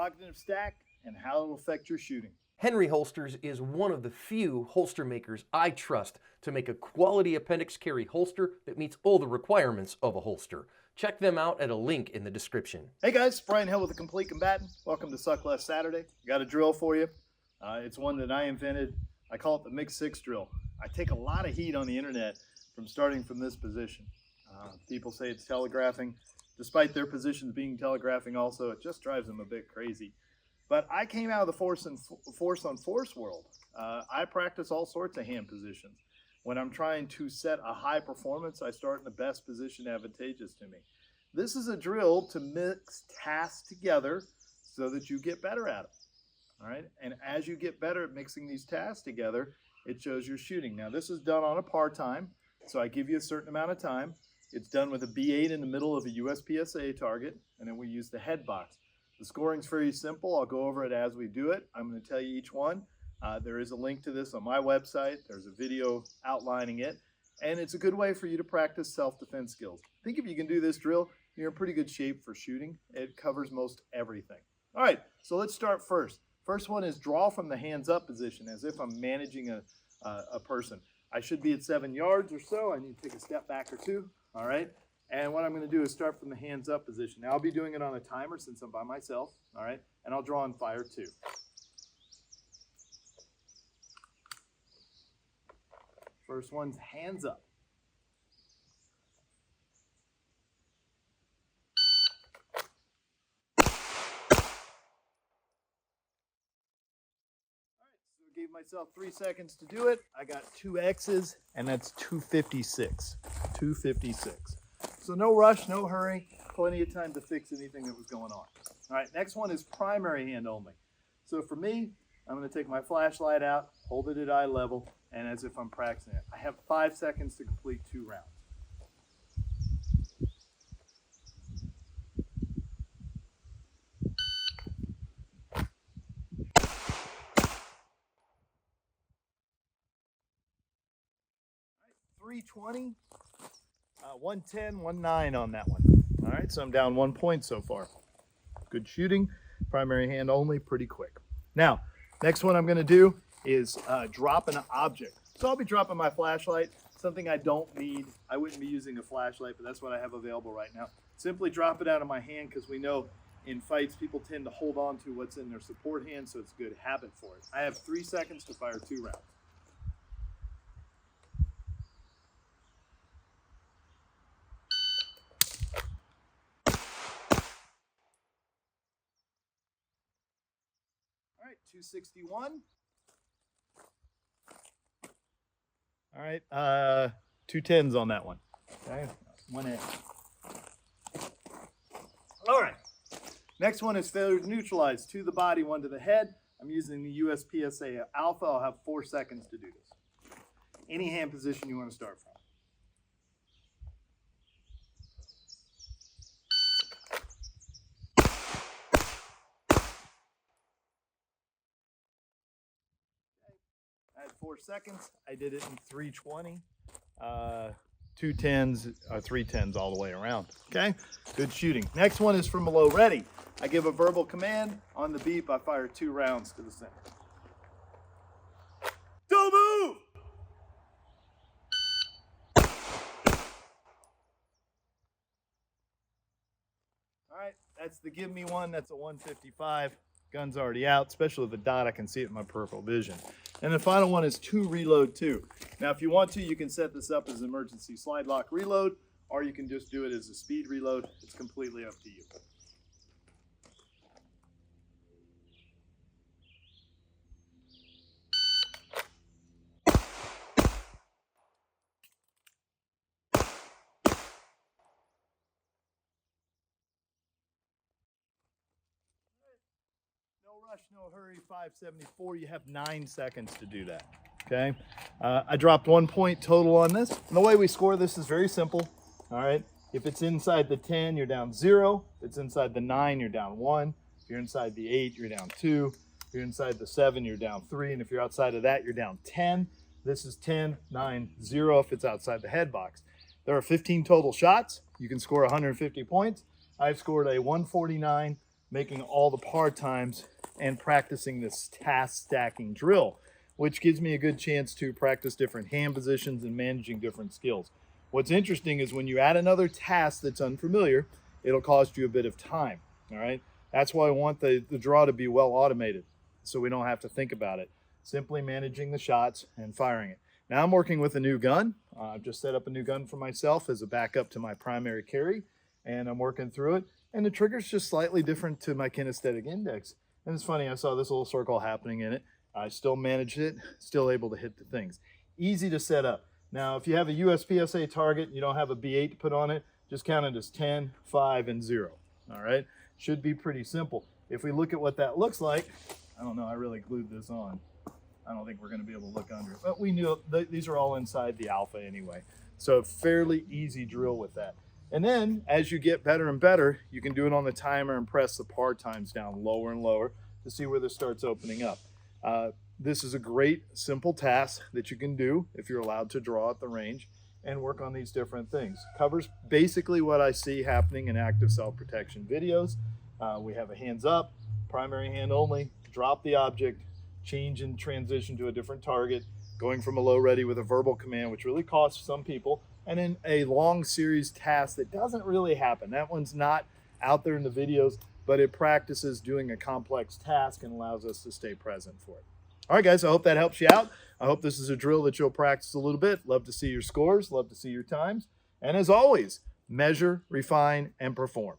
cognitive stack, and how it will affect your shooting. Henry Holsters is one of the few holster makers I trust to make a quality appendix carry holster that meets all the requirements of a holster. Check them out at a link in the description. Hey guys, Brian Hill with The Complete Combatant. Welcome to Suck Less Saturday. Got a drill for you. It's one that I invented. I call it the Mix 6 drill. I take a lot of heat on the internet from starting from this position. People say it's telegraphing. Despite their positions being telegraphing also, it just drives them a bit crazy. But I came out of the force on force world. I practice all sorts of hand positions. When I'm trying to set a high performance, I start in the best position advantageous to me. This is a drill to mix tasks together so that you get better at them. All right, and as you get better at mixing these tasks together, it shows your shooting. Now this is done on a par time, so I give you a certain amount of time. It's done with a B8 in the middle of a USPSA target, and then we use the head box. The scoring's very simple. I'll go over it as we do it. I'm going to tell you each one. There is a link to this on my website. There's a video outlining it, and it's a good way for you to practice self-defense skills. I think if you can do this drill, you're in pretty good shape for shooting. It covers most everything. All right, so let's start first. First one is draw from the hands up position, as if I'm managing a person. I should be at 7 yards or so. I need to take a step back or two. All right. And what I'm going to do is start from the hands up position. Now I'll be doing it on a timer since I'm by myself, all right? And I'll draw and fire 2. First one's hands up. All right, so I gave myself 3 seconds to do it. I got 2 X's, and that's 256. 256. So no rush, no hurry, plenty of time to fix anything that was going on. All right, next one is primary hand only. So for me, I'm going to take my flashlight out, hold it at eye level, and as if I'm practicing it. I have 5 seconds to complete 2 rounds. All right, 320. 110, 19 on that one. All right, so I'm down 1 point so far. Good shooting, primary hand only, pretty quick. Now, next one I'm going to do is drop an object. So I'll be dropping my flashlight, something I don't need. I wouldn't be using a flashlight, but that's what I have available right now. Simply drop it out of my hand because we know in fights people tend to hold on to what's in their support hand, so it's a good habit for it. I have 3 seconds to fire 2 rounds. All right, 261. All right, 210s on that one. Okay, 1A. All right, next one is failure to neutralize. 2 to the body, 1 to the head. I'm using the USPSA Alpha. I'll have 4 seconds to do this. Any hand position you want to start from. I had 4 seconds. I did it in 320. 2 10s, 3 10s all the way around. Okay, good shooting. Next one is from below. Ready. I give a verbal command. On the beep, I fire 2 rounds to the center. Don't move! All right, that's the give me one. That's a 155. Gun's already out, especially with the dot. I can see it in my peripheral vision. And the final one is 2 reload 2. Now, if you want to, you can set this up as an emergency slide lock reload, or you can just do it as a speed reload. It's completely up to you. No rush, no hurry, 574. You have 9 seconds to do that. Okay. I dropped 1 point total on this. And the way we score this is very simple. All right. If it's inside the 10, you're down 0. If it's inside the 9, you're down 1. If you're inside the 8, you're down 2. If you're inside the 7, you're down 3. And if you're outside of that, you're down 10. This is 10, 9, 0 if it's outside the head box. There are 15 total shots. You can score 150 points. I've scored a 149, making all the par times and practicing this task stacking drill, which gives me a good chance to practice different hand positions and managing different skills. What's interesting is when you add another task that's unfamiliar, it'll cost you a bit of time, all right? That's why I want the draw to be well automated, so we don't have to think about it. Simply managing the shots and firing it. Now I'm working with a new gun. I've just set up a new gun for myself as a backup to my primary carry, and I'm working through it. And the trigger's just slightly different to my kinesthetic index. And it's funny, I saw this little circle happening in it. I still managed it, still able to hit the things. Easy to set up. Now, if you have a USPSA target, you don't have a B8 to put on it, just count it as 10, 5, and 0. All right? Should be pretty simple. If we look at what that looks like, I don't know, I really glued this on. I don't think we're going to be able to look under it. But we knew these are all inside the alpha anyway. So fairly easy drill with that. And then as you get better and better, you can do it on the timer and press the par times down lower and lower to see where this starts opening up. This is a great simple task that you can do if you're allowed to draw at the range and work on these different things. Covers basically what I see happening in active self-protection videos. We have a hands up, primary hand only, drop the object, change and transition to a different target, going from a low ready with a verbal command, which really costs some people, and then a long series task that doesn't really happen. That one's not out there in the videos, but it practices doing a complex task and allows us to stay present for it. All right, guys, I hope that helps you out. I hope this is a drill that you'll practice a little bit. Love to see your scores, love to see your times. And as always, measure, refine, and perform.